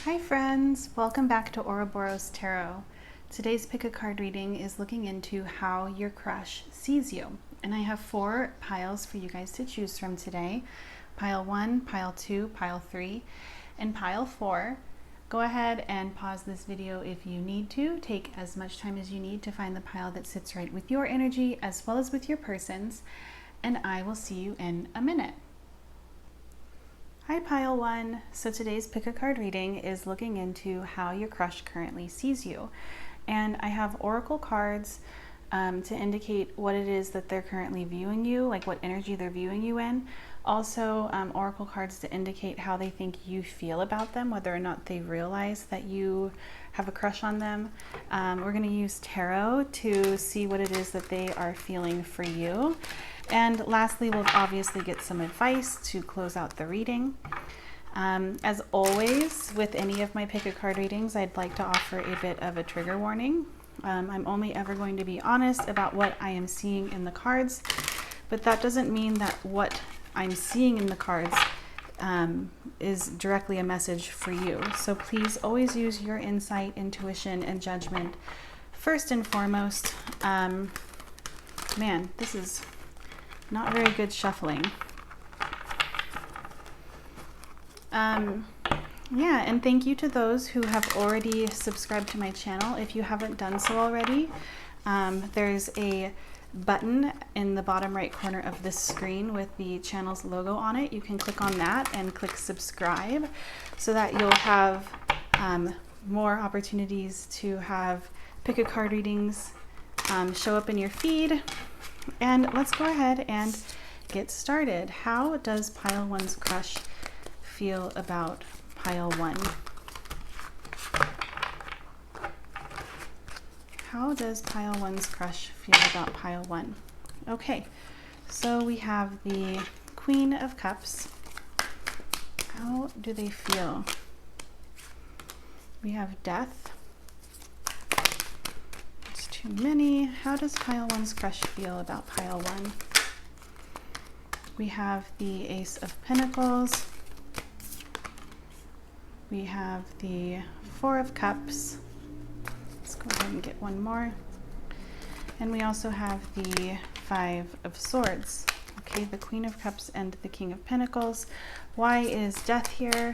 Hi friends, welcome back to Ouroboros Tarot. Today's pick a card reading is looking into how your crush sees you. And I have 4 piles for you guys to choose from today. Pile 1, pile 2, pile 3, and pile 4. Go ahead and pause this video if you need to. Take as much time as you need to find the pile that sits right with your energy as well as with your person's. And I will see you in a minute. Hi pile 1. So today's pick a card reading is looking into how your crush currently sees you. And I have oracle cards to indicate what it is that they're currently viewing you, like what energy they're viewing you in. Also oracle cards to indicate how they think you feel about them, whether or not they realize that you have a crush on them. We're going to use tarot to see what it is that they are feeling for you. And lastly, we'll obviously get some advice to close out the reading. As always, with any of my pick a card readings, I'd like to offer a bit of a trigger warning. I'm only ever going to be honest about what I am seeing in the cards, but that doesn't mean that what I'm seeing in the cards is directly a message for you. So please always use your insight, intuition, and judgment first and foremost. Man, this is not very good shuffling. Yeah, and thank you to those who have already subscribed to my channel. If you haven't done so already, there's a button in the bottom right corner of this screen with the channel's logo on it. You can click on that and click subscribe so that you'll have more opportunities to have pick a card readings show up in your feed. And let's go ahead and get started. How does pile 1's crush feel about pile 1? How does pile 1's crush feel about pile 1? Okay, so we have the Queen of Cups. How do they feel? We have Death. It's too many. How does pile 1's crush feel about pile 1? We have the Ace of Pentacles. We have the 4 of Cups. Let's go ahead and get one more. And we also have the 5 of Swords. Okay, the Queen of Cups and the King of Pentacles. Why is Death here?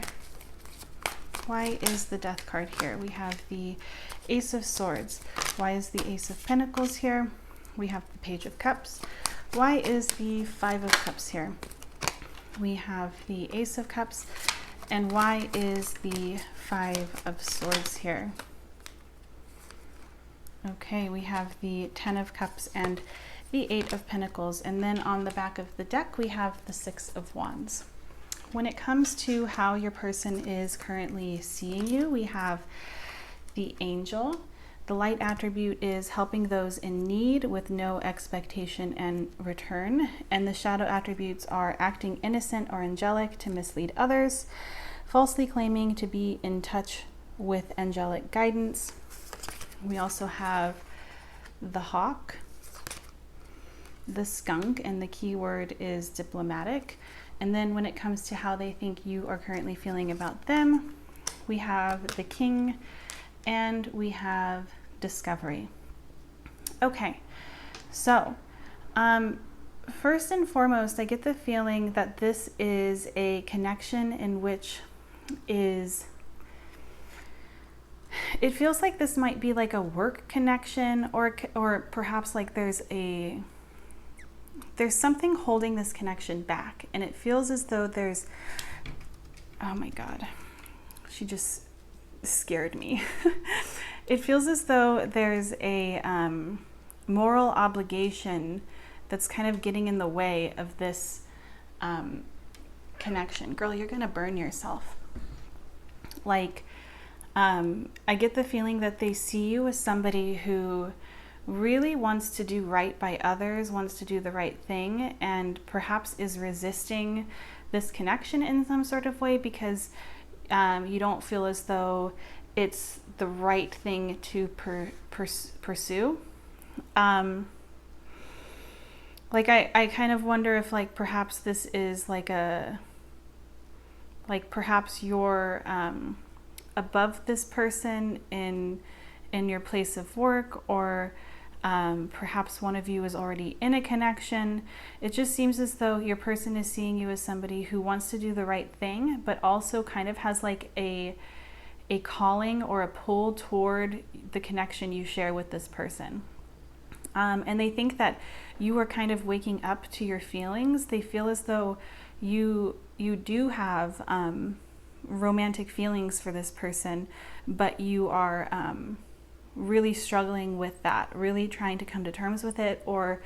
Why is the Death card here? We have the Ace of Swords. Why is the Ace of Pentacles here? We have the Page of Cups. Why is the 5 of Cups here? We have the Ace of Cups. And why is the 5 of Swords here? Okay, we have the 10 of Cups and the 8 of Pentacles. And then on the back of the deck, we have the 6 of Wands. When it comes to how your person is currently seeing you, we have the Angel. The light attribute is helping those in need with no expectation and return. And the shadow attributes are acting innocent or angelic to mislead others, falsely claiming to be in touch with angelic guidance. We also have the Hawk, the Skunk, and the key word is diplomatic. And then when it comes to how they think you are currently feeling about them, we have the King and we have Discovery. Okay, so first and foremost, I get the feeling that this is a connection in which it feels like this might be like a work connection, or perhaps like there's something holding this connection back, and it feels as though there's, oh my God, she just scared me. It feels as though there's a moral obligation that's kind of getting in the way of this connection. Girl, you're gonna burn yourself. Like, I get the feeling that they see you as somebody who really wants to do right by others, wants to do the right thing, and perhaps is resisting this connection in some sort of way because you don't feel as though it's the right thing to pursue. Like I kind of wonder if like perhaps this is like perhaps you're above this person in your place of work, or perhaps one of you is already in a connection. It just seems as though your person is seeing you as somebody who wants to do the right thing, but also kind of has like a calling or a pull toward the connection you share with this person. And they think that you are kind of waking up to your feelings. They feel as though you do have romantic feelings for this person, but you are really struggling with that, really trying to come to terms with it, or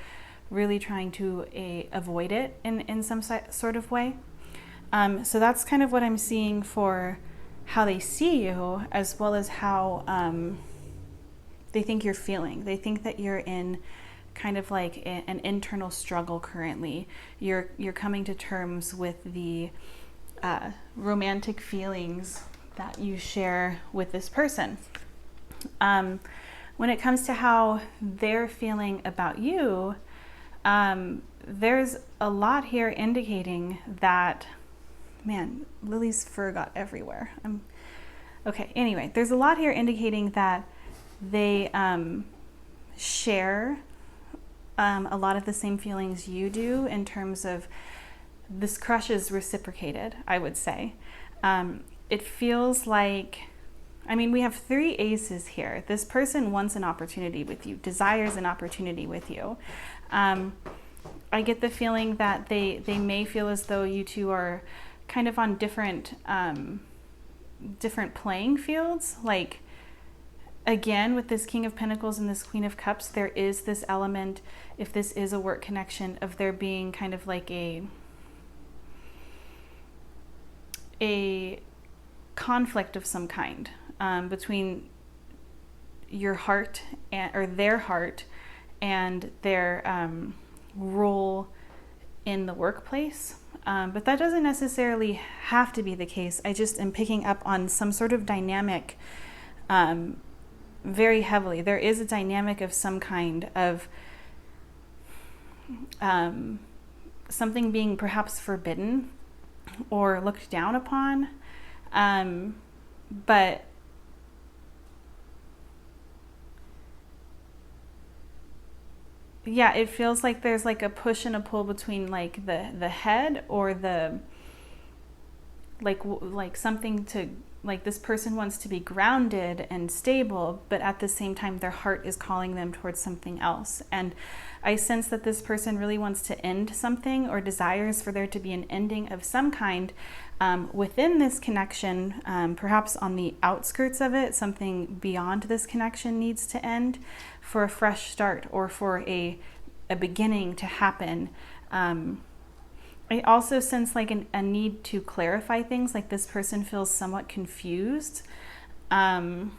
really trying to avoid it in some sort of way. So that's kind of what I'm seeing for how they see you, as well as how they think you're feeling. They think that you're in kind of like an internal struggle currently. You're coming to terms with the romantic feelings that you share with this person. When it comes to how they're feeling about you, there's a lot here indicating that, man, Lily's fur got everywhere. Okay, anyway, there's a lot here indicating that they share a lot of the same feelings you do, in terms of this crush is reciprocated, I would say. It feels like, I mean, we have 3 aces here. This person wants an opportunity with you, desires an opportunity with you. I get the feeling that they may feel as though you two are kind of on different playing fields. Like, again, with this King of Pentacles and this Queen of Cups, there is this element, if this is a work connection, of there being kind of like a conflict of some kind between your heart or their heart and their role in the workplace. But that doesn't necessarily have to be the case. I just am picking up on some sort of dynamic very heavily. There is a dynamic of some kind of something being perhaps forbidden or looked down upon. But yeah, it feels like there's like a push and a pull between like the head, or the like something to, like, this person wants to be grounded and stable, but at the same time their heart is calling them towards something else. And I sense that this person really wants to end something, or desires for there to be an ending of some kind within this connection. Perhaps on the outskirts of it, something beyond this connection needs to end for a fresh start, or for a beginning to happen. I also sense like a need to clarify things, like this person feels somewhat confused and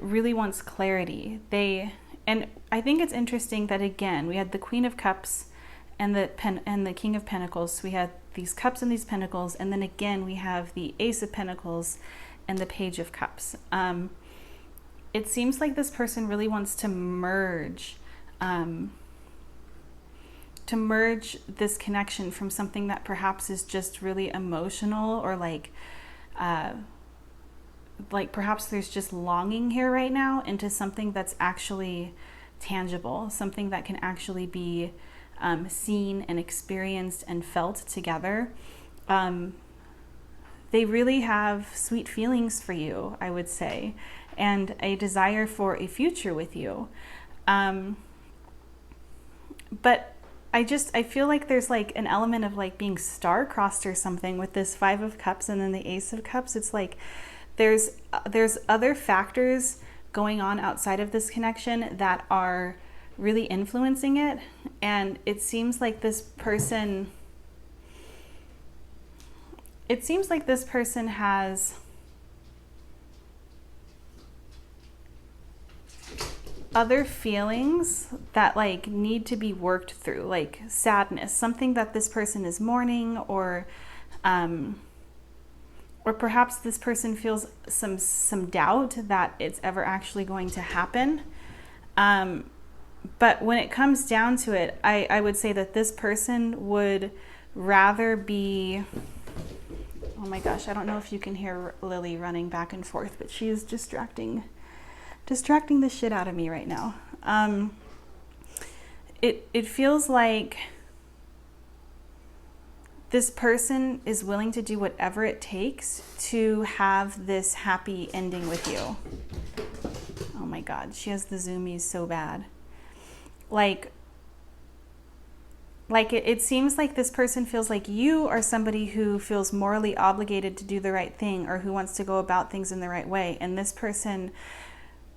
really wants clarity. And I think it's interesting that, again, we had the Queen of Cups and the King of Pentacles. So we had these cups and these pentacles, and then again we have the Ace of Pentacles and the Page of Cups. It seems like this person really wants to merge this connection from something that perhaps is just really emotional, or like perhaps there's just longing here right now, into something that's actually tangible, something that can actually be seen and experienced and felt together. They really have sweet feelings for you, I would say, and a desire for a future with you. But I feel like there's like an element of like being star-crossed or something with this Five of Cups and then the Ace of Cups. It's like there's other factors going on outside of this connection that are really influencing it. And it seems like this person has other feelings that like need to be worked through, like sadness, something that this person is mourning, or perhaps this person feels some doubt that it's ever actually going to happen. But when it comes down to it, I would say that this person would rather be, Oh my gosh, I don't know if you can hear Lily running back and forth, but she is distracting the shit out of me right now. It feels like this person is willing to do whatever it takes to have this happy ending with you. Oh my God, she has the zoomies so bad. Like it seems like this person feels like you are somebody who feels morally obligated to do the right thing, or who wants to go about things in the right way. And this person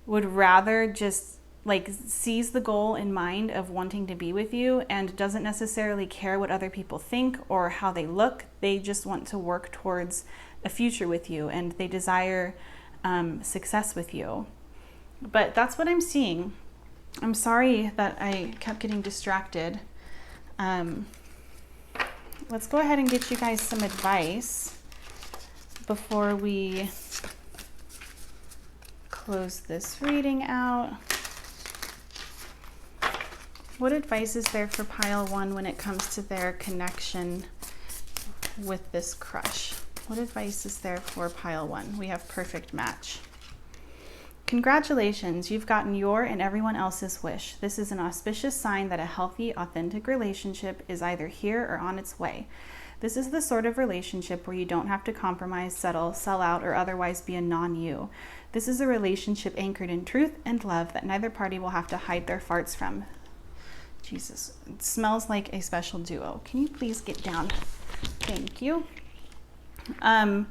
would rather just like sees the goal in mind of wanting to be with you and doesn't necessarily care what other people think or how they look. They just want to work towards a future with you, and they desire success with you. But that's what I'm seeing. I'm sorry that I kept getting distracted. Let's go ahead and get you guys some advice before we close this reading out. What advice is there for pile 1 when it comes to their connection with this crush? What advice is there for pile 1? We have perfect match. Congratulations, you've gotten your and everyone else's wish. This is an auspicious sign that a healthy, authentic relationship is either here or on its way. This is the sort of relationship where you don't have to compromise, settle, sell out, or otherwise be a non-you. This is a relationship anchored in truth and love that neither party will have to hide their farts from. Jesus, it smells like a special duo. Can you please get down? Thank you. God,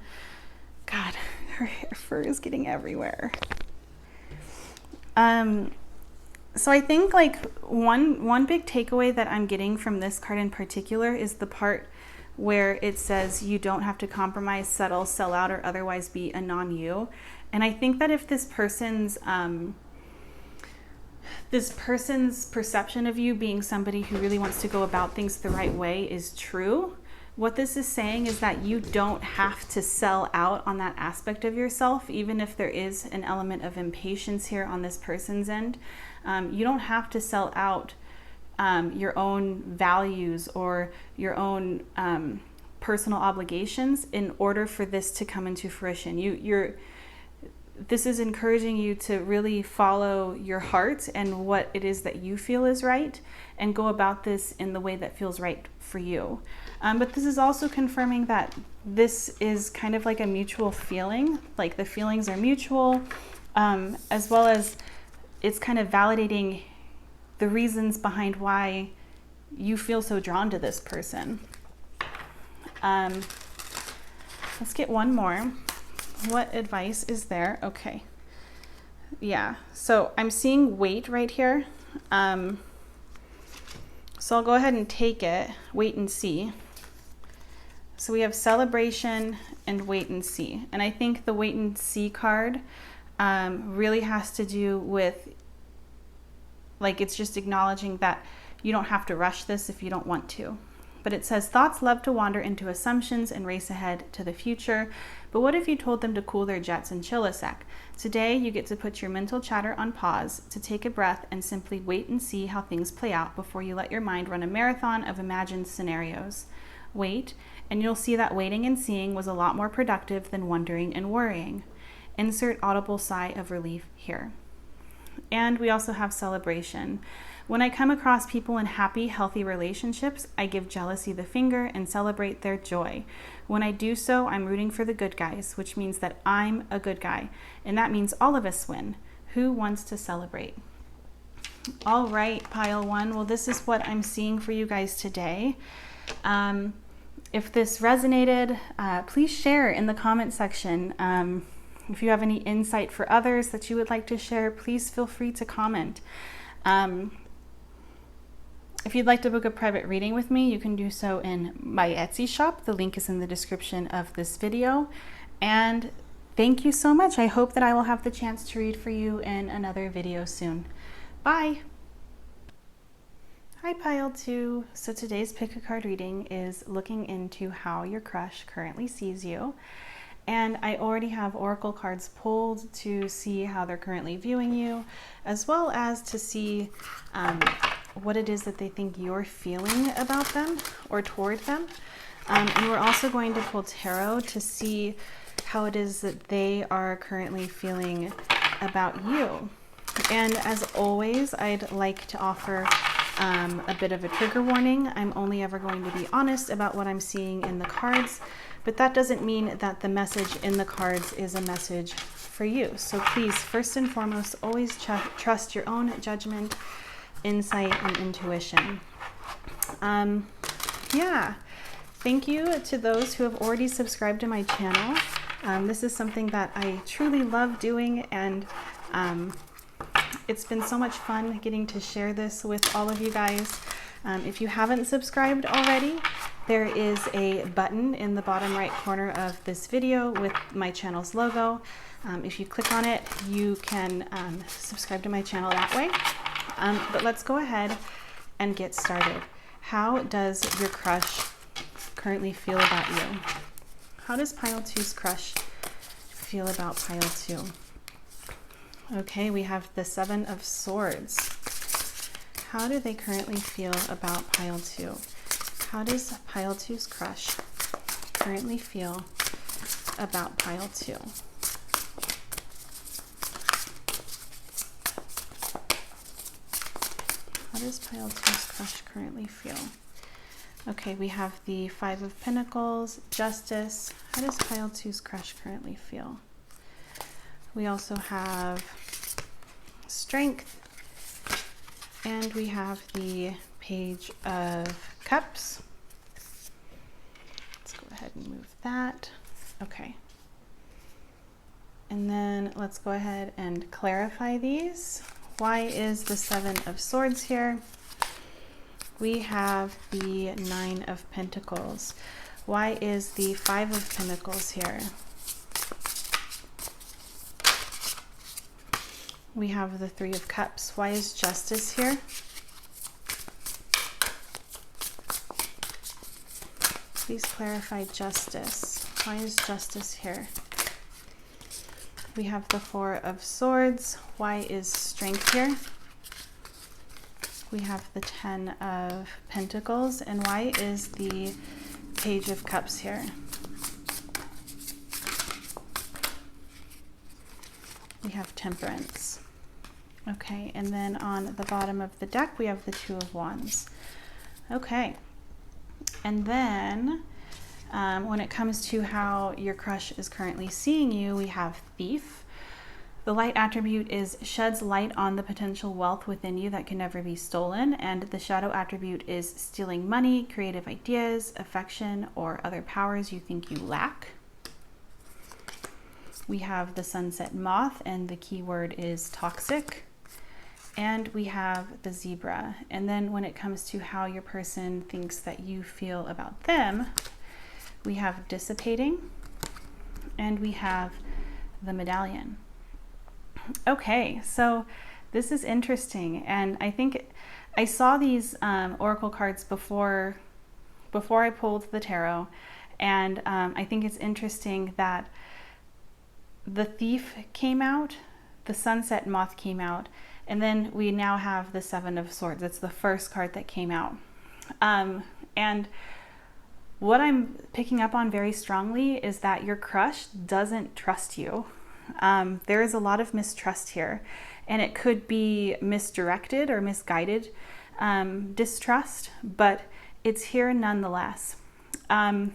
her hair fur is getting everywhere. So I think like one big takeaway that I'm getting from this card in particular is the part where it says you don't have to compromise, settle, sell out, or otherwise be a non-you. And I think that if this person's perception of you being somebody who really wants to go about things the right way is true, what this is saying is that you don't have to sell out on that aspect of yourself, even if there is an element of impatience here on this person's end. You don't have to sell out your own values or your own personal obligations in order for this to come into fruition. This is encouraging you to really follow your heart and what it is that you feel is right, and go about this in the way that feels right for you. But this is also confirming that this is kind of like a mutual feeling, like the feelings are mutual, as well as it's kind of validating the reasons behind why you feel so drawn to this person. Let's get one more. What advice is there? Okay. Yeah, so I'm seeing wait right here. So I'll go ahead and take it, wait and see. So we have celebration and wait and see. And I think the wait and see card really has to do with, like, it's just acknowledging that you don't have to rush this if you don't want to. But it says, thoughts love to wander into assumptions and race ahead to the future. But what if you told them to cool their jets and chill a sec? Today, you get to put your mental chatter on pause, to take a breath and simply wait and see how things play out before you let your mind run a marathon of imagined scenarios. Wait, and you'll see that waiting and seeing was a lot more productive than wondering and worrying. Insert audible sigh of relief here. And we also have celebration. When I come across people in happy, healthy relationships, I give jealousy the finger and celebrate their joy. When I do so, I'm rooting for the good guys, which means that I'm a good guy. And that means all of us win. Who wants to celebrate? All right, pile 1. Well, this is what I'm seeing for you guys today. If this resonated, please share in the comment section. If you have any insight for others that you would like to share, please feel free to comment. If you'd like to book a private reading with me, you can do so in my Etsy shop. The link is in the description of this video. And thank you so much. I hope that I will have the chance to read for you in another video soon. Bye. Hi, pile 2. So today's pick a card reading is looking into how your crush currently sees you. And I already have oracle cards pulled to see how they're currently viewing you, as well as to see what it is that they think you're feeling about them or toward them. And we're also going to pull tarot to see how it is that they are currently feeling about you. And as always, I'd like to offer a bit of a trigger warning. I'm only ever going to be honest about what I'm seeing in the cards, but that doesn't mean that the message in the cards is a message for you. So please, first and foremost, always trust your own judgment, insight, and intuition. Yeah. Thank you to those who have already subscribed to my channel. This is something that I truly love doing, and it's been so much fun getting to share this with all of you guys. If you haven't subscribed already, there is a button in the bottom right corner of this video with my channel's logo. If you click on it, you can subscribe to my channel that way. But let's go ahead and get started. How does your crush currently feel about you? How does pile 2's crush feel about pile 2? Okay, we have the 7 of Swords. How do they currently feel about pile 2? How does pile 2's crush currently feel about pile 2? How does pile 2's crush currently feel? Okay, we have the 5 of Pentacles, Justice. How does pile 2's crush currently feel? We also have Strength, and we have the Page of Cups. Let's go ahead and move that. Okay. And then let's go ahead and clarify these. Why is the 7 of Swords here? We have the 9 of Pentacles. Why is the 5 of Pentacles here? We have the 3 of Cups. Why is Justice here? Please clarify Justice. Why is Justice here? We have the 4 of Swords. Why is Strength here? We have the 10 of Pentacles. And why is the Page of Cups here? We have Temperance. Okay, and then on the bottom of the deck, we have the 2 of Wands. Okay, and then when it comes to how your crush is currently seeing you, we have Thief. The light attribute is sheds light on the potential wealth within you that can never be stolen, and the shadow attribute is stealing money, creative ideas, affection, or other powers you think you lack. We have the Sunset Moth, and the keyword is toxic. And we have the Zebra. And then when it comes to how your person thinks that you feel about them, we have dissipating, and we have the Medallion. Okay, so this is interesting, and I think I saw these oracle cards before I pulled the tarot, and I think it's interesting that the Thief came out, the Sunset Moth came out, and then we now have the 7 of Swords. It's the first card that came out. And what I'm picking up on very strongly is that your crush doesn't trust you. There is a lot of mistrust here, and it could be misdirected or misguided distrust, but it's here nonetheless. And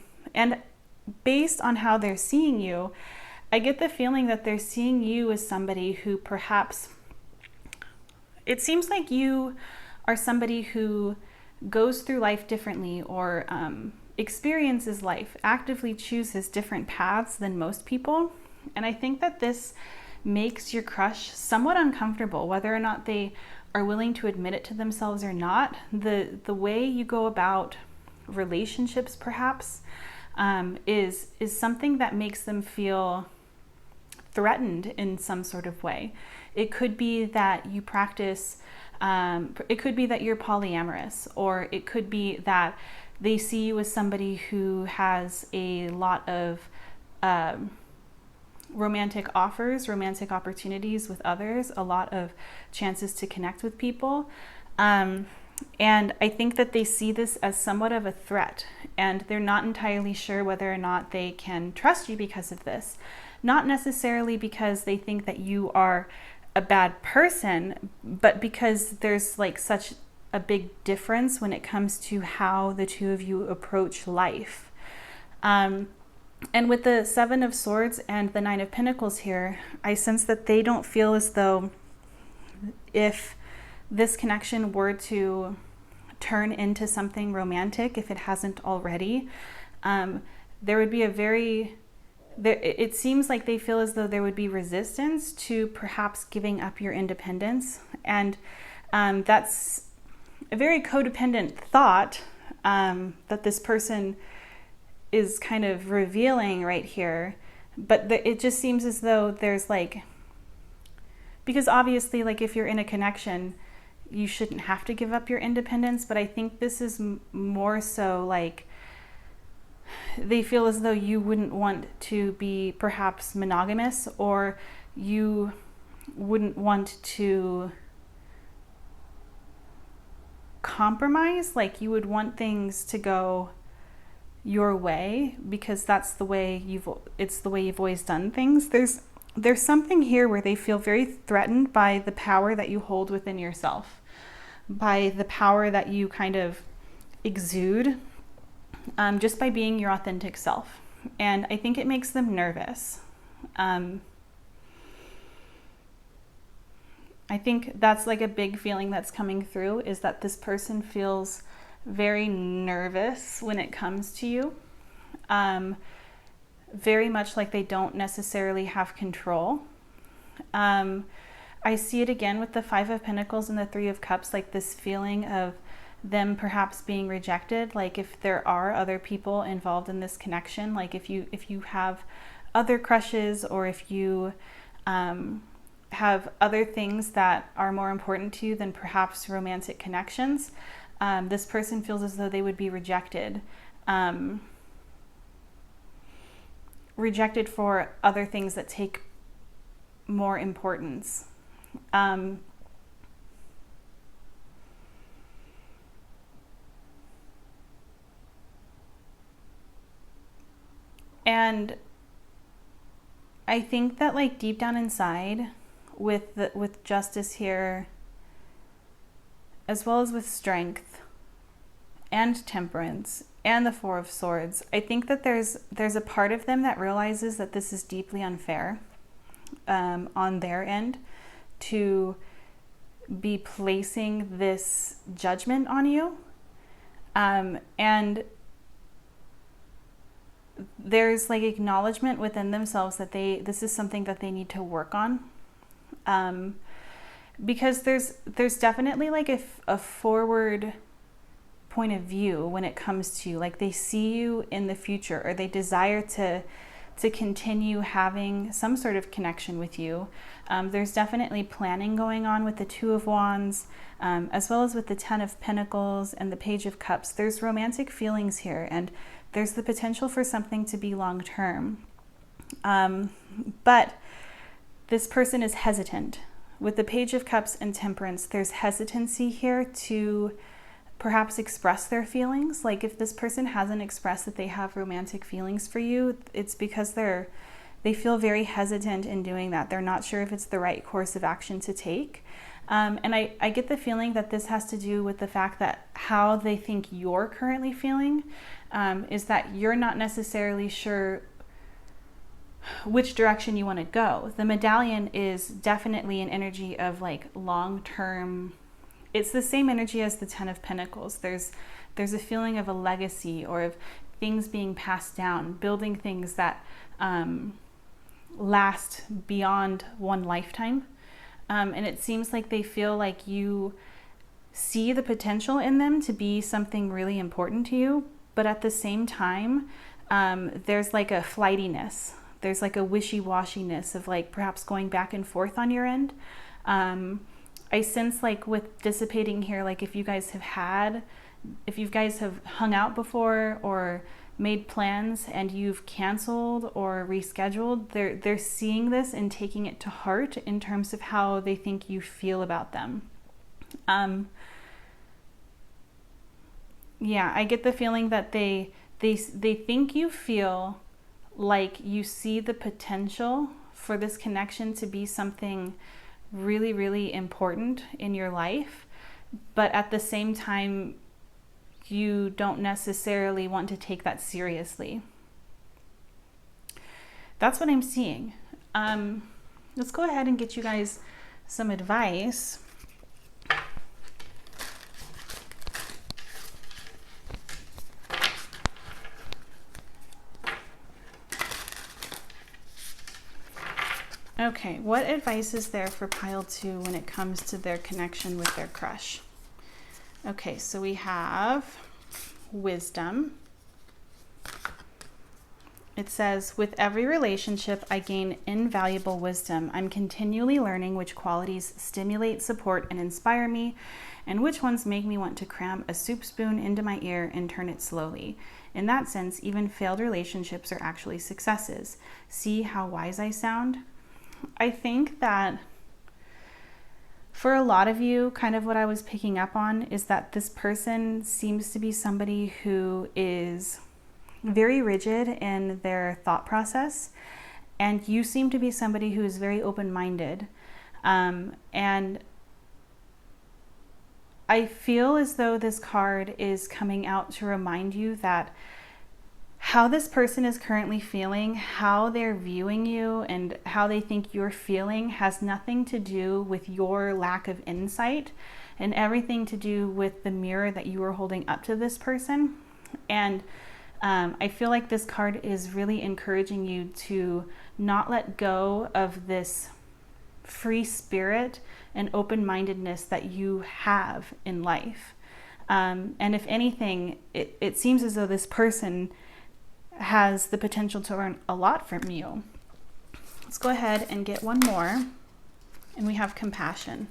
based on how they're seeing you, I get the feeling that they're seeing you as somebody who perhaps, it seems like you are somebody who goes through life differently, or experiences life, actively chooses different paths than most people. And I think that this makes your crush somewhat uncomfortable, whether or not they are willing to admit it to themselves or not. The way you go about relationships perhaps is something that makes them feel threatened in some sort of way. It could be that you practice, it could be that you're polyamorous, or it could be that they see you as somebody who has a lot of romantic offers, romantic opportunities with others, a lot of chances to connect with people. And I think that they see this as somewhat of a threat, and they're not entirely sure whether or not they can trust you because of this. Not necessarily because they think that you are a bad person, but because there's like such a big difference when it comes to how the two of you approach life. And with the Seven of Swords and the Nine of Pentacles here, I sense that they don't feel as though if this connection were to turn into something romantic, if it hasn't already, there would be it seems like they feel as though there would be resistance to perhaps giving up your independence. And that's a very codependent thought that this person is kind of revealing right here. But it just seems as though there's like, because obviously, like if you're in a connection, you shouldn't have to give up your independence. But I think this is more so like they feel as though you wouldn't want to be perhaps monogamous, or you wouldn't want to compromise. Like you would want things to go your way because that's the way you've always done things. There's something here where they feel very threatened by the power that you hold within yourself, by the power that you kind of exude, just by being your authentic self. And I think it makes them nervous. I think that's like a big feeling that's coming through, is that this person feels very nervous when it comes to you. Very much like they don't necessarily have control. I see it again with the Five of Pentacles and the Three of Cups, like this feeling of them perhaps being rejected. Like if there are other people involved in this connection, like if you have other crushes, or if you have other things that are more important to you than perhaps romantic connections, this person feels as though they would be rejected. Rejected for other things that take more importance. And I think that like deep down inside, with Justice here, as well as with Strength and Temperance and the Four of Swords, I think that there's a part of them that realizes that this is deeply unfair on their end to be placing this judgment on you. And there's like acknowledgement within themselves that this is something that they need to work on. Because there's definitely like a forward point of view when it comes to you. Like they see you in the future, or they desire to continue having some sort of connection with you. There's definitely planning going on with the Two of Wands, as well as with the Ten of Pentacles and the Page of Cups. There's romantic feelings here, and there's the potential for something to be long-term. But this person is hesitant. With the Page of Cups and Temperance, there's hesitancy here to perhaps express their feelings. Like if this person hasn't expressed that they have romantic feelings for you, it's because they feel very hesitant in doing that. They're not sure if it's the right course of action to take. And I get the feeling that this has to do with the fact that how they think you're currently feeling, is that you're not necessarily sure which direction you want to go. The Medallion is definitely an energy of like long-term. It's the same energy as the Ten of Pentacles. There's a feeling of a legacy, or of things being passed down, building things that last beyond one lifetime. And it seems like they feel like you see the potential in them to be something really important to you. But at the same time, there's like a flightiness. There's like a wishy-washiness of like perhaps going back and forth on your end. I sense like with dissipating here, like if you guys have hung out before or made plans and you've canceled or rescheduled, they're seeing this and taking it to heart in terms of how they think you feel about them. Yeah, I get the feeling that they think you feel like you see the potential for this connection to be something really, really important in your life, but at the same time, you don't necessarily want to take that seriously. That's what I'm seeing. Let's go ahead and get you guys some advice. Okay, what advice is there for pile 2 when it comes to their connection with their crush? Okay, so we have wisdom. It says, with every relationship, I gain invaluable wisdom. I'm continually learning which qualities stimulate, support, and inspire me, and which ones make me want to cram a soup spoon into my ear and turn it slowly. In that sense, even failed relationships are actually successes. See how wise I sound? I think that for a lot of you, kind of what I was picking up on is that this person seems to be somebody who is very rigid in their thought process, and you seem to be somebody who is very open-minded. And I feel as though this card is coming out to remind you that how this person is currently feeling, how they're viewing you, and how they think you're feeling has nothing to do with your lack of insight and everything to do with the mirror that you are holding up to this person. And I feel like this card is really encouraging you to not let go of this free spirit and open-mindedness that you have in life. And if anything, it seems as though this person has the potential to learn a lot from you. Let's go ahead and get one more. And we have compassion.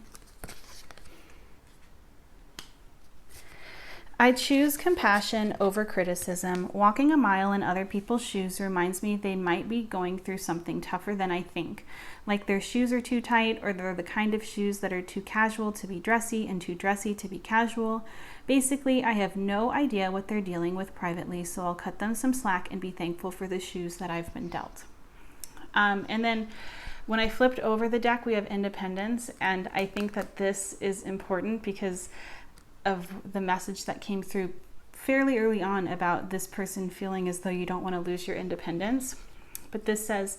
I choose compassion over criticism. Walking a mile in other people's shoes reminds me they might be going through something tougher than I think. Like their shoes are too tight, or they're the kind of shoes that are too casual to be dressy and too dressy to be casual. Basically, I have no idea what they're dealing with privately, so I'll cut them some slack and be thankful for the shoes that I've been dealt. And then when I flipped over the deck, we have independence, and I think that this is important because of the message that came through fairly early on about this person feeling as though you don't want to lose your independence. But this says,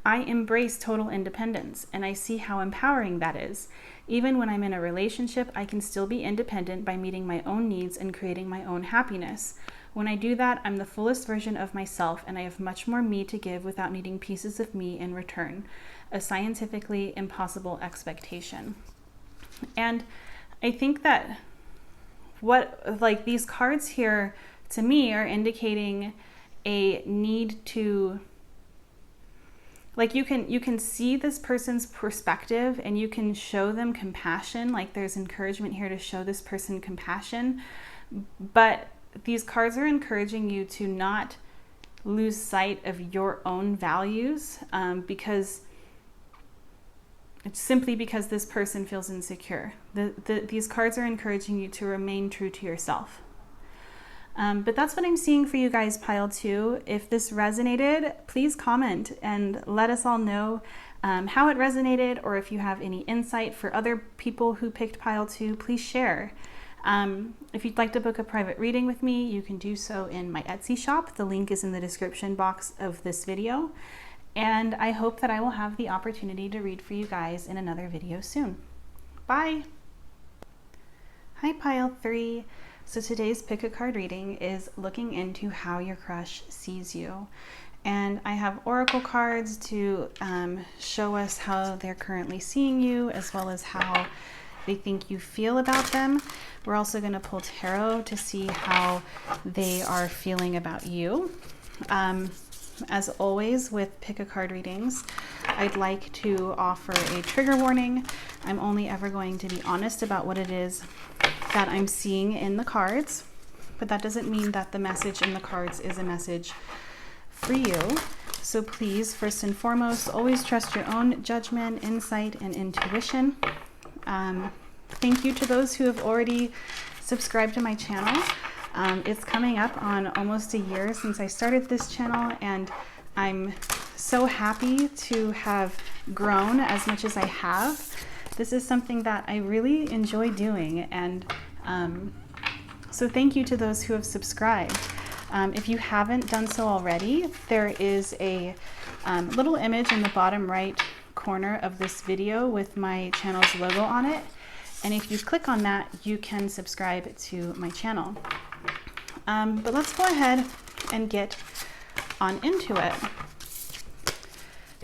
I embrace total independence, and I see how empowering that is. Even when I'm in a relationship, I can still be independent by meeting my own needs and creating my own happiness. When I do that, I'm the fullest version of myself, and I have much more me to give without needing pieces of me in return. A scientifically impossible expectation. And I think that these cards here to me are indicating a need to, like, you can see this person's perspective and you can show them compassion. Like there's encouragement here to show this person compassion, but these cards are encouraging you to not lose sight of your own values, because it's simply because this person feels insecure. These cards are encouraging you to remain true to yourself. But that's what I'm seeing for you guys, pile 2. If this resonated, please comment and let us all know how it resonated, or if you have any insight for other people who picked pile 2, please share. If you'd like to book a private reading with me, you can do so in my Etsy shop. The link is in the description box of this video. And I hope that I will have the opportunity to read for you guys in another video soon. Bye! Hi, pile 3. So today's pick a card reading is looking into how your crush sees you. And I have oracle cards to show us how they're currently seeing you, as well as how they think you feel about them. We're also going to pull tarot to see how they are feeling about you. As always with pick a card readings, I'd like to offer a trigger warning. I'm only ever going to be honest about what it is that I'm seeing in the cards, but that doesn't mean that the message in the cards is a message for you. So please, first and foremost, always trust your own judgment, insight, and intuition. Thank you to those who have already subscribed to my channel. It's coming up on almost a year since I started this channel, and I'm so happy to have grown as much as I have. This is something that I really enjoy doing, and so thank you to those who have subscribed. If you haven't done so already, there is a little image in the bottom right corner of this video with my channel's logo on it. And if you click on that, you can subscribe to my channel. But let's go ahead and get on into it.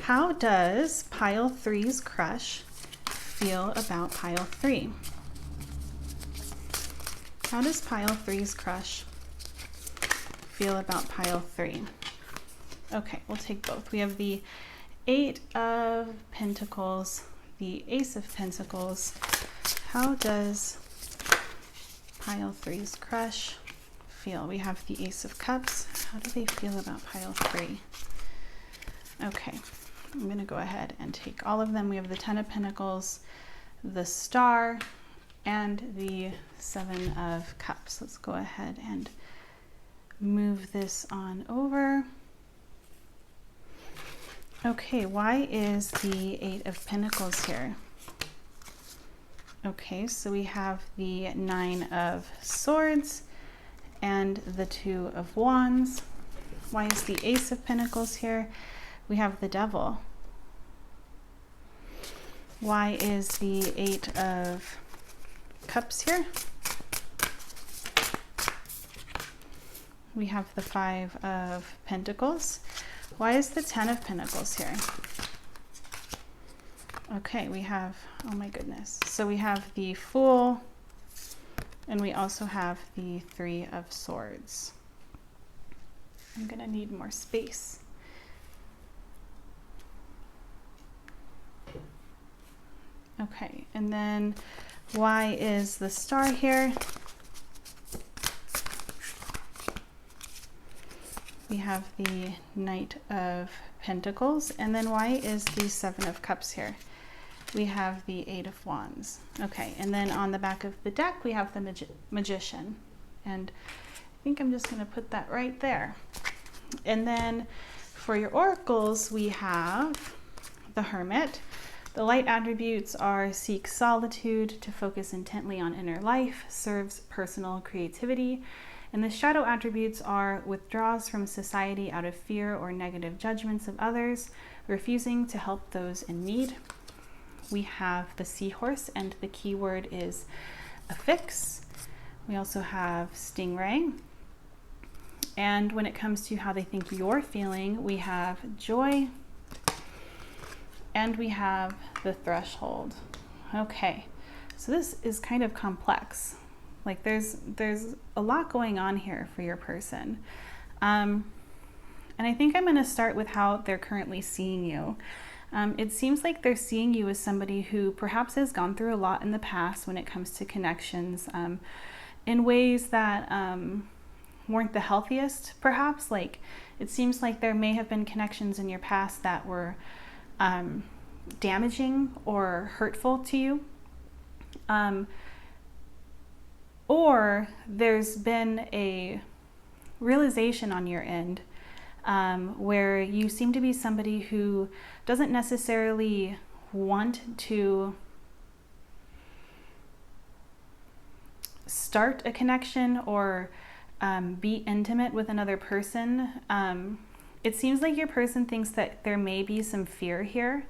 How does pile 3's crush feel about pile 3? How does pile 3's crush feel about pile 3? Okay, we'll take both. We have the 8 of Pentacles, the Ace of Pentacles. How does pile 3's crush feel? We have the Ace of Cups. How do they feel about pile 3? Okay, I'm going to go ahead and take all of them. We have the 10 of Pentacles, the Star, and the 7 of Cups. Let's go ahead and move this on over. Okay, why is the 8 of Pentacles here? Okay, so we have the 9 of Swords and the 2 of Wands. Why is the Ace of Pentacles here? We have the Devil. Why is the 8 of Cups here? We have the 5 of Pentacles. Why is the 10 of Pentacles here? Okay, we have, oh my goodness. So we have the Fool, and we also have the 3 of Swords. I'm gonna need more space. Okay, and then why is the Star here? We have the Knight of Pentacles, and then why is the 7 of Cups here? We have the 8 of Wands. Okay, and then on the back of the deck, we have the Magician. And I think I'm just gonna put that right there. And then for your oracles, we have the Hermit. The light attributes are seek solitude, to focus intently on inner life, serves personal creativity. And the shadow attributes are withdraws from society out of fear or negative judgments of others, refusing to help those in need. We have the Seahorse, and the keyword is affix. We also have Stingray. And when it comes to how they think you're feeling, we have Joy, and we have the Threshold. Okay, so this is kind of complex. Like there's a lot going on here for your person. And I think I'm gonna start with how they're currently seeing you. It seems like they're seeing you as somebody who perhaps has gone through a lot in the past when it comes to connections, in ways that weren't the healthiest, perhaps. Like it seems like there may have been connections in your past that were damaging or hurtful to you. Or there's been a realization on your end where you seem to be somebody who doesn't necessarily want to start a connection or be intimate with another person. It seems like your person thinks that there may be some fear here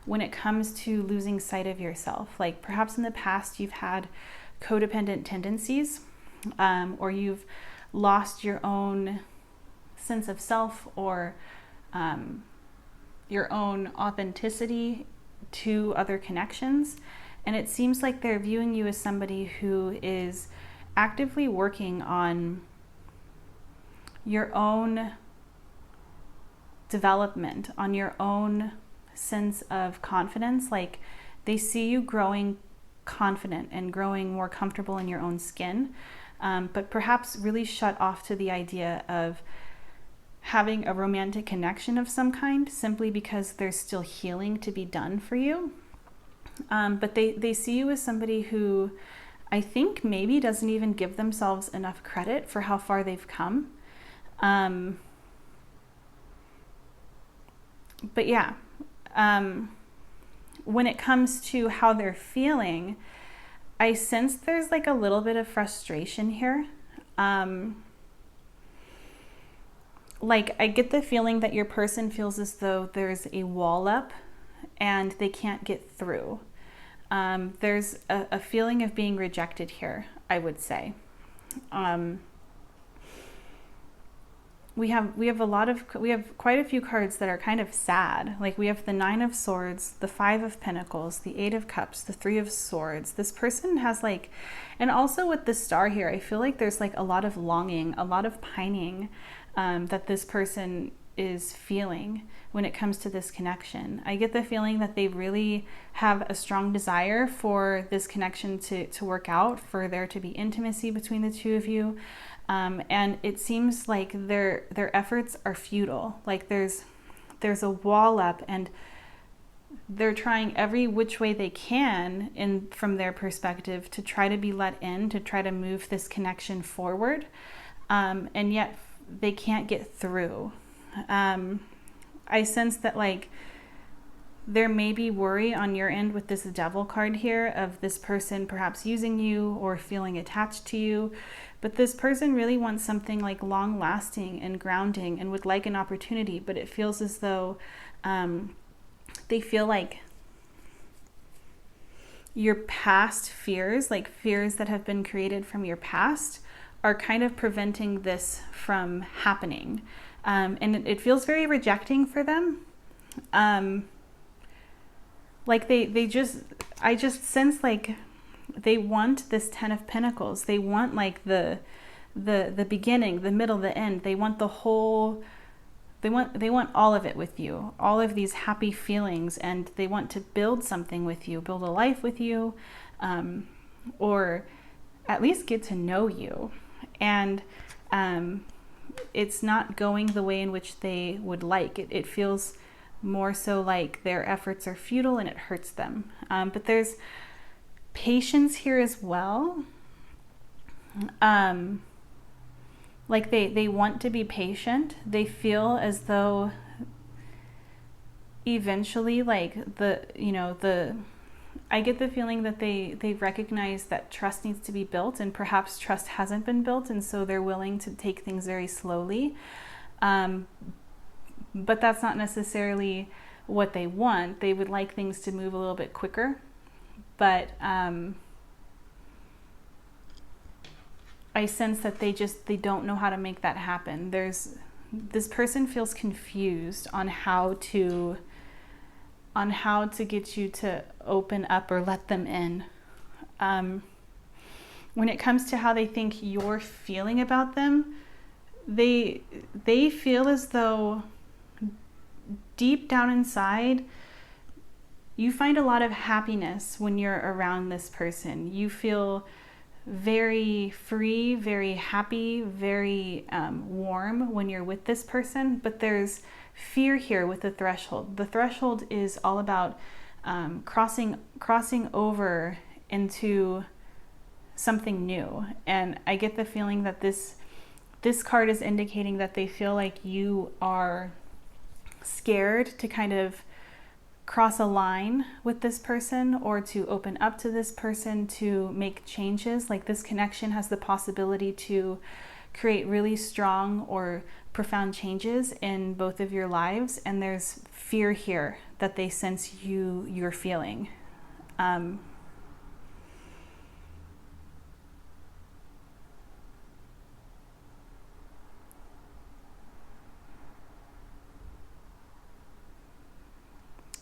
when it comes to losing sight of yourself. Like perhaps in the past you've had codependent tendencies, or you've lost your own sense of self or your own authenticity to other connections. And it seems like they're viewing you as somebody who is actively working on your own development, on your own sense of confidence. Like they see you growing confident and growing more comfortable in your own skin, but perhaps really shut off to the idea of having a romantic connection of some kind, simply because there's still healing to be done for you. But they see you as somebody who I think maybe doesn't even give themselves enough credit for how far they've come. But yeah, when it comes to how they're feeling, I sense there's like a little bit of frustration here. Like I get the feeling that your person feels as though there's a wall up and they can't get through. There's a feeling of being rejected here, I would say. We have quite a few cards that are kind of sad. Like we have the 9 of Swords, the 5 of Pentacles, the 8 of Cups, the 3 of Swords. This person has like, and also with the Star here, I feel like there's like a lot of longing, a lot of pining that this person is feeling when it comes to this connection. I get the feeling that they really have a strong desire for this connection to work out, for there to be intimacy between the two of you. And it seems like their efforts are futile. Like there's a wall up and they're trying every which way they can from their perspective to try to be let in, to try to move this connection forward. And yet they can't get through. I sense that like there may be worry on your end with this Devil card here of this person perhaps using you or feeling attached to you. But this person really wants something like long lasting and grounding and would like an opportunity, but it feels as though they feel like your past fears, like fears that have been created from your past, are kind of preventing this from happening. And it feels very rejecting for them. Like I just sense like they want this 10 of Pentacles. They want like the beginning, the middle, the end. They want the whole, they want all of it with you, all of these happy feelings, and they want to build something with you, build a life with you, or at least get to know you. And it's not going the way in which they would like. It feels more so like their efforts are futile and it hurts them. But there's patience here as well. Like they want to be patient. They feel as though eventually like I get the feeling that they recognize that trust needs to be built, and perhaps trust hasn't been built, and so they're willing to take things very slowly. But that's not necessarily what they want. They would like things to move a little bit quicker. But I sense that they don't know how to make that happen. This person feels confused on how to get you to open up or let them in. When it comes to how they think you're feeling about them, they feel as though deep down inside, you find a lot of happiness when you're around this person. You feel very free, very happy, very warm when you're with this person, but there's fear here with the threshold. The threshold is all about crossing over into something new. And I get the feeling that this card is indicating that they feel like you are scared to kind of cross a line with this person or to open up to this person, to make changes. Like this connection has the possibility to create really strong or profound changes in both of your lives, and there's fear here that they sense you're feeling.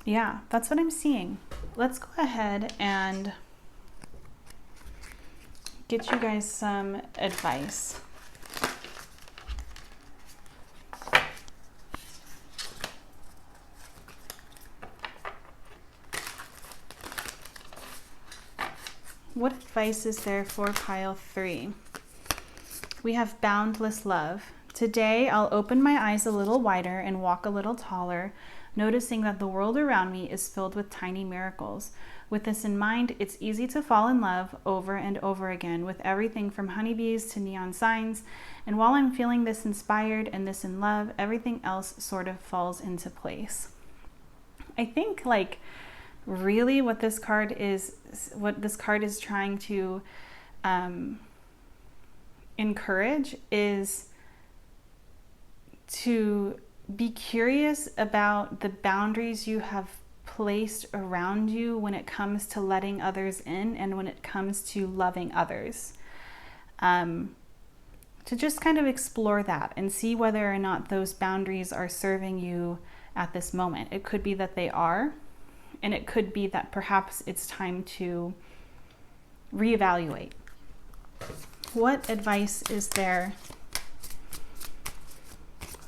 Yeah, that's what I'm seeing. Let's go ahead and get you guys some advice. What advice is there for pile 3? We have boundless love. Today, I'll open my eyes a little wider and walk a little taller. noticing that the world around me is filled with tiny miracles. With this in mind, it's easy to fall in love over and over again with everything from honeybees to neon signs. And while I'm feeling this inspired and this in love, everything else sort of falls into place. I think like really what this card is trying to encourage is to be curious about the boundaries you have placed around you when it comes to letting others in and when it comes to loving others. To just kind of explore that and see whether or not those boundaries are serving you at this moment. It could be that they are, and it could be that perhaps it's time to reevaluate. What advice is there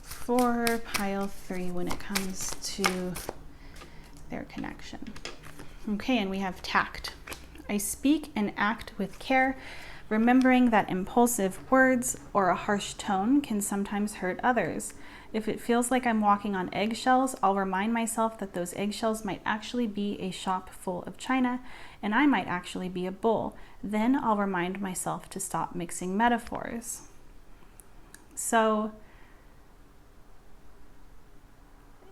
for pile 3 when it comes to their connection? Okay, and we have tact. I speak and act with care, remembering that impulsive words or a harsh tone can sometimes hurt others. If it feels like I'm walking on eggshells, I'll remind myself that those eggshells might actually be a shop full of china, and I might actually be a bull. Then I'll remind myself to stop mixing metaphors. So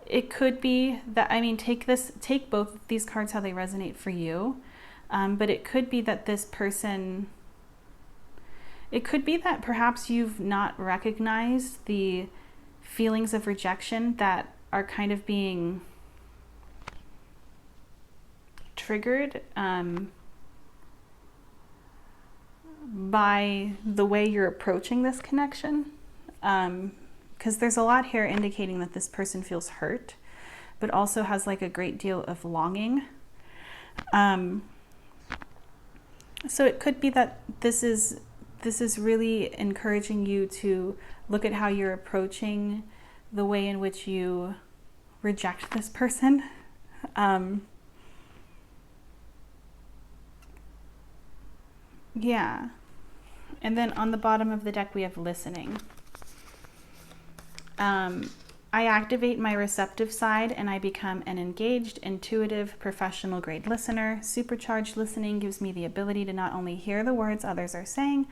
it could be that, I mean, take both of these cards how they resonate for you, but it could be that this person, it could be that perhaps you've not recognized the feelings of rejection that are kind of being triggered by the way you're approaching this connection. Because there's a lot here indicating that this person feels hurt, but also has like a great deal of longing. So it could be that this is really encouraging you to look at how you're approaching the way in which you reject this person. Yeah. And then on the bottom of the deck, we have listening. I activate my receptive side and I become an engaged, intuitive, professional grade listener. Supercharged listening gives me the ability to not only hear the words others are saying,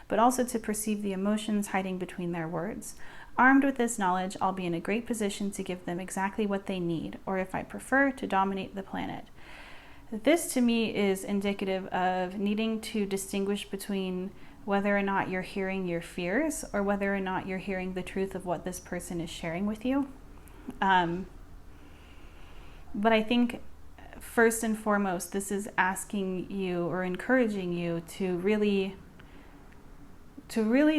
but also to perceive the emotions hiding between their words. Armed with this knowledge, I'll be in a great position to give them exactly what they need, or if I prefer, to dominate the planet. This to me is indicative of needing to distinguish between whether or not you're hearing your fears or whether or not you're hearing the truth of what this person is sharing with you. But I think first and foremost, this is asking you or encouraging you to really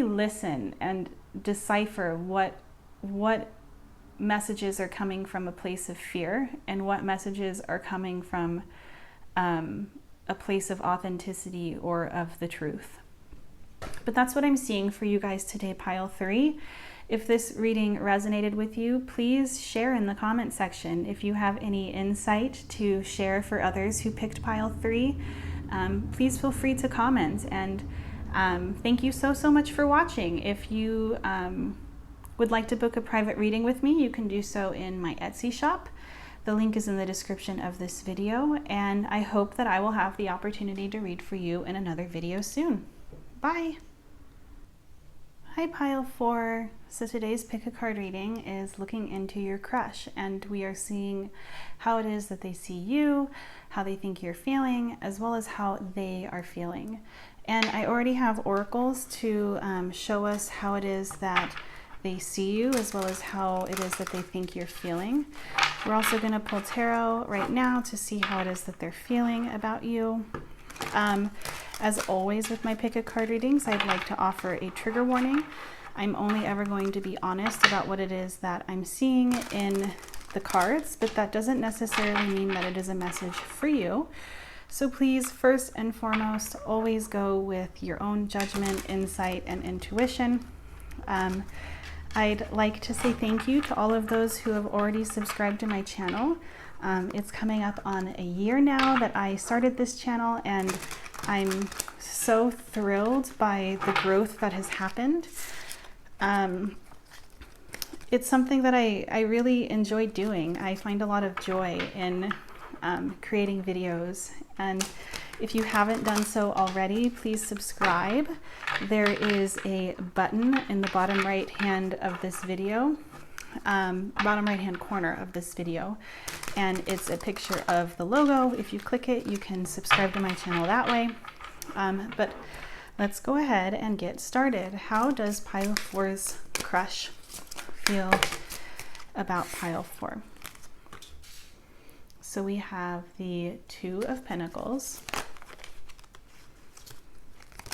listen and decipher what messages are coming from a place of fear and what messages are coming from a place of authenticity or of the truth. But that's what I'm seeing for you guys today, pile 3. If this reading resonated with you, please share in the comment section. If you have any insight to share for others who picked pile 3, please feel free to comment. And thank you so much for watching. If you would like to book a private reading with me, you can do so in my Etsy shop. The link is in the description of this video, and I hope that I will have the opportunity to read for you in another video soon. Bye! Hi pile 4. So today's pick a card reading is looking into your crush, and we are seeing how it is that they see you, how they think you're feeling, as well as how they are feeling. And I already have oracles to show us how it is that they see you, as well as how it is that they think you're feeling. We're also going to pull tarot right now to see how it is that they're feeling about you. As always with my pick a card readings, I'd like to offer a trigger warning. I'm only ever going to be honest about what it is that I'm seeing in the cards, but that doesn't necessarily mean that it is a message for you. So please, first and foremost, always go with your own judgment, insight, and intuition. I'd like to say thank you to all of those who have already subscribed to my channel. It's coming up on a year now that I started this channel, and I'm so thrilled by the growth that has happened. it's something that I really enjoy doing. I find a lot of joy in creating videos, and if you haven't done so already, please subscribe. There is a button in the bottom right hand of this video, bottom right hand corner of this video, and it's a picture of the logo. If you click it, you can subscribe to my channel that way. But let's go ahead and get started. How does pile 4's crush feel about pile 4? So we have the 2 of Pentacles.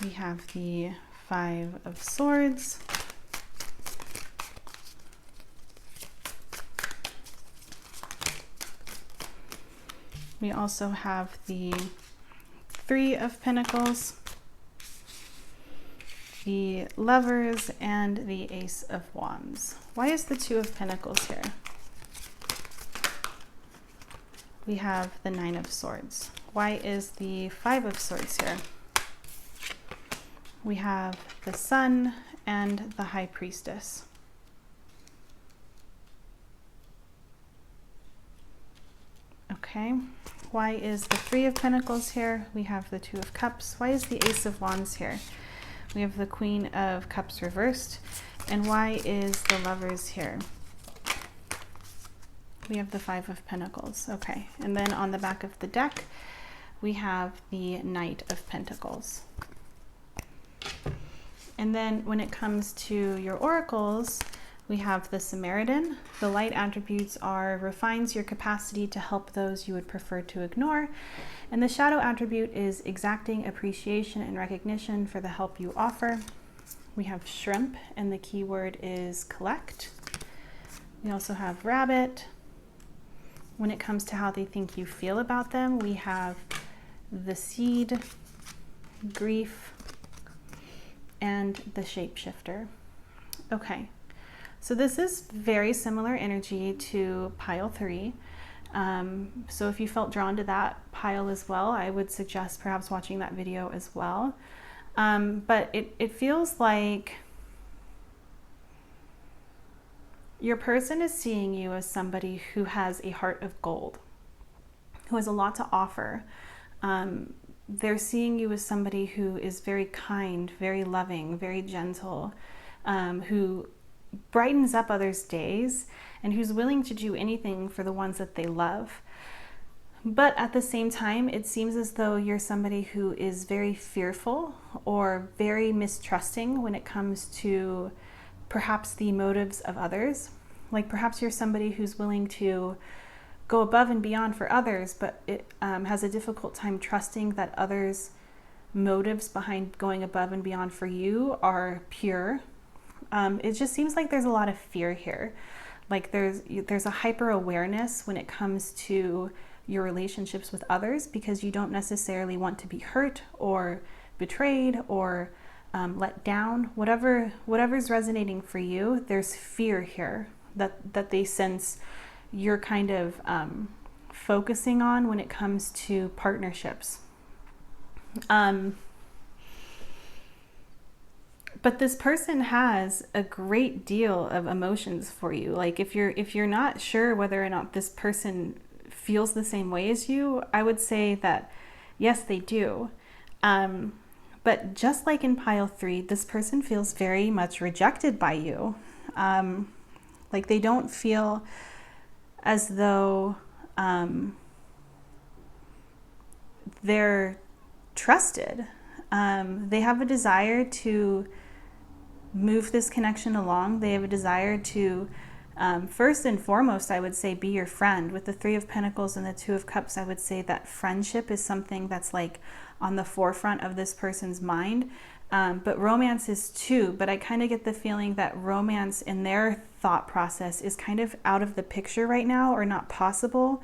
We have the 5 of Swords. We also have the 3 of Pentacles, the Lovers, and the Ace of Wands. Why is the 2 of Pentacles here? We have the 9 of Swords. Why is the 5 of Swords here? We have the Sun and the High Priestess. Okay, why is the 3 of Pentacles here? We have the 2 of Cups. Why is the Ace of Wands here? We have the Queen of Cups reversed. And why is the Lovers here? We have the 5 of Pentacles. Okay, and then on the back of the deck, we have the Knight of Pentacles. And then when it comes to your oracles, we have the Samaritan. The light attributes are refines your capacity to help those you would prefer to ignore. And the shadow attribute is exacting appreciation and recognition for the help you offer. We have Shrimp, and the keyword is collect. We also have Rabbit. When it comes to how they think you feel about them, we have the Seed, Grief, and the Shapeshifter. Okay, so this is very similar energy to pile 3. So if you felt drawn to that pile as well, I would suggest perhaps watching that video as well. But it feels like your person is seeing you as somebody who has a heart of gold, who has a lot to offer. They're seeing you as somebody who is very kind, very loving, very gentle, who brightens up others' days, and who's willing to do anything for the ones that they love. But at the same time, it seems as though you're somebody who is very fearful or very mistrusting when it comes to perhaps the motives of others. Like perhaps you're somebody who's willing to go above and beyond for others, but it has a difficult time trusting that others' motives behind going above and beyond for you are pure. It just seems like there's a lot of fear here. Like there's a hyper awareness when it comes to your relationships with others, because you don't necessarily want to be hurt or betrayed or let down. Whatever's resonating for you, there's fear here that they sense you're kind of focusing on when it comes to partnerships. But this person has a great deal of emotions for you. Like if you're not sure whether or not this person feels the same way as you, I would say that yes, they do. But just like in pile 3, this person feels very much rejected by you. Like they don't feel as though they're trusted. They have a desire to move this connection along. They have a desire to, first and foremost, I would say, be your friend. With the 3 of Pentacles and the 2 of Cups, I would say that friendship is something that's like on the forefront of this person's mind. But romance is too, but I kind of get the feeling that romance in their thought process is kind of out of the picture right now, or not possible,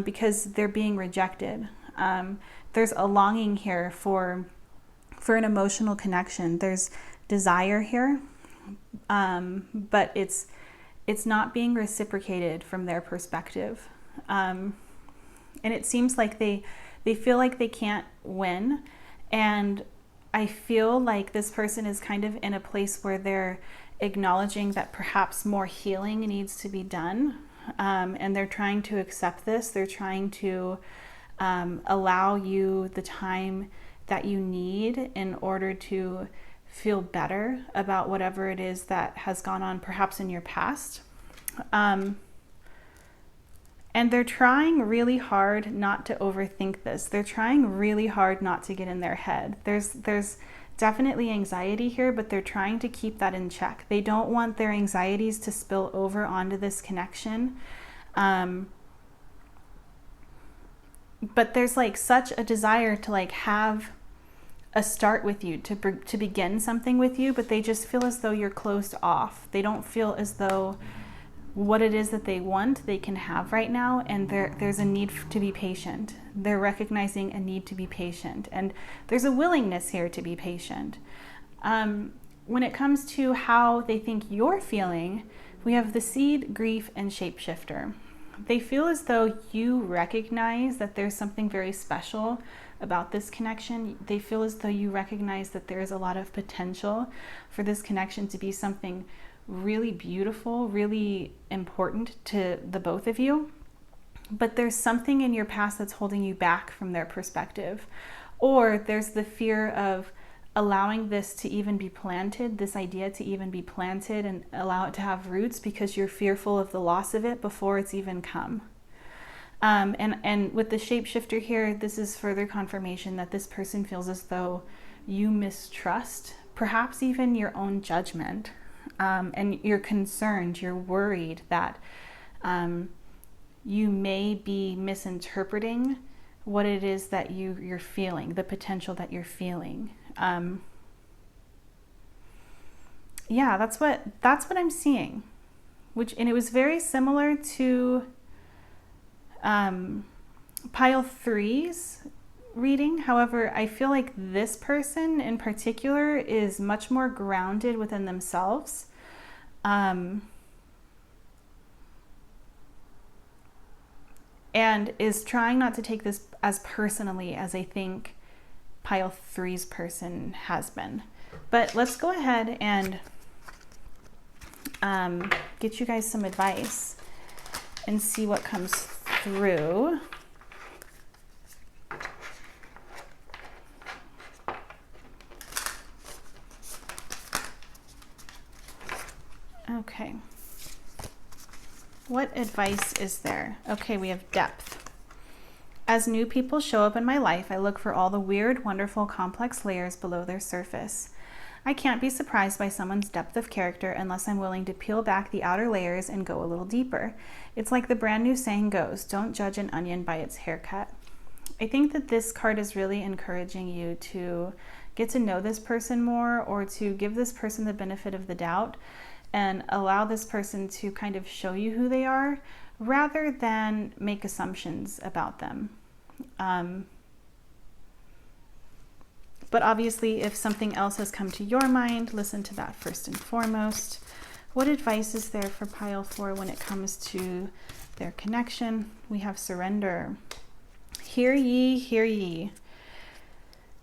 because they're being rejected. There's a longing here for an emotional connection. There's desire here, but it's not being reciprocated from their perspective. And it seems like they feel like they can't win. And I feel like this person is kind of in a place where they're acknowledging that perhaps more healing needs to be done. And they're trying to accept this. They're trying to allow you the time that you need in order to feel better about whatever it is that has gone on perhaps in your past. And they're trying really hard not to overthink this. They're trying really hard not to get in their head. There's definitely anxiety here, but they're trying to keep that in check. They don't want their anxieties to spill over onto this connection. But there's like such a desire to like have a start with you, to begin something with you, but they just feel as though you're closed off. They don't feel as though what it is that they want they can have right now, and there's a need to be patient. They're recognizing a need to be patient, and there's a willingness here to be patient. When it comes to how they think you're feeling, we have the seed, grief, and shapeshifter. They feel as though you recognize that there's something very special about this connection. They feel as though you recognize that there is a lot of potential for this connection to be something really beautiful, really important to the both of you. But there's something in your past that's holding you back from their perspective. Or there's the fear of allowing this to even be planted, this idea to even be planted and allow it to have roots, because you're fearful of the loss of it before it's even come. And with the shapeshifter here, this is further confirmation that this person feels as though you mistrust, perhaps even your own judgment. And you're concerned, you're worried that you may be misinterpreting what it is that you're feeling, the potential that you're feeling. Yeah, that's what I'm seeing. And it was very similar to pile 3's reading. However, I feel like this person in particular is much more grounded within themselves. And is trying not to take this as personally as I think pile 3's person has been. But let's go ahead and get you guys some advice and see what comes through. Okay. What advice is there? Okay, we have depth. As new people show up in my life, I look for all the weird, wonderful, complex layers below their surface. I can't be surprised by someone's depth of character unless I'm willing to peel back the outer layers and go a little deeper. It's like the brand new saying goes, don't judge an onion by its haircut. I think that this card is really encouraging you to get to know this person more, or to give this person the benefit of the doubt and allow this person to kind of show you who they are rather than make assumptions about them. But obviously, if something else has come to your mind, listen to that first and foremost. What advice is there for pile 4 when it comes to their connection? We have surrender. Hear ye, hear ye.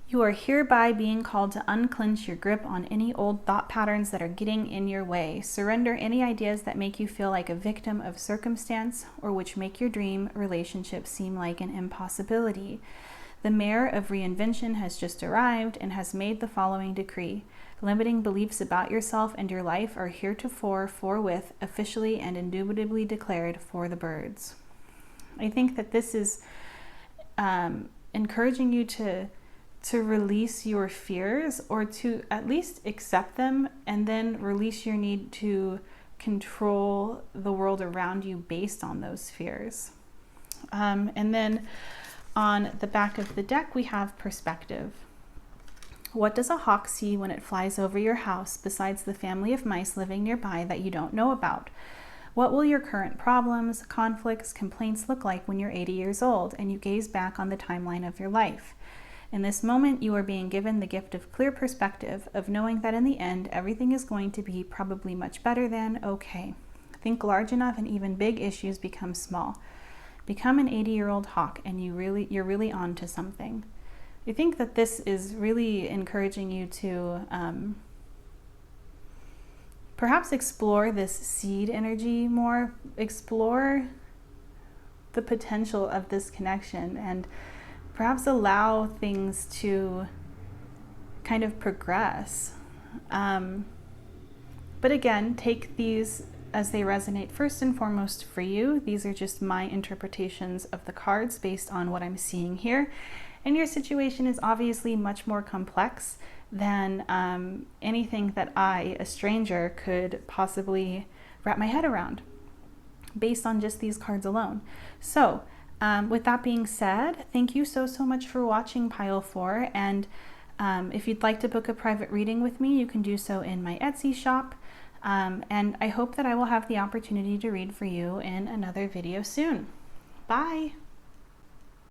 You are hereby being called to unclench your grip on any old thought patterns that are getting in your way. Surrender any ideas that make you feel like a victim of circumstance or which make your dream relationship seem like an impossibility. The mayor of reinvention has just arrived and has made the following decree. Limiting beliefs about yourself and your life are heretofore forthwith officially and indubitably declared for the birds. I think that this is encouraging you to release your fears, or to at least accept them, and then release your need to control the world around you based on those fears. And then on the back of the deck, we have perspective. What does a hawk see when it flies over your house besides the family of mice living nearby that you don't know about? What will your current problems, conflicts, complaints look like when you're 80 years old and you gaze back on the timeline of your life? In this moment, you are being given the gift of clear perspective, of knowing that in the end, everything is going to be probably much better than okay. Think large enough and even big issues become small. Become an 80-year-old hawk and you're really on to something. I think that this is really encouraging you perhaps explore this seed energy more, explore the potential of this connection, and perhaps allow things to kind of progress. But again, take these as they resonate first and foremost for you. These are just my interpretations of the cards based on what I'm seeing here. And your situation is obviously much more complex than anything that I, a stranger, could possibly wrap my head around based on just these cards alone. So with that being said, thank you so much for watching Pile 4. And if you'd like to book a private reading with me, you can do so in my Etsy shop. And I hope that I will have the opportunity to read for you in another video soon. Bye!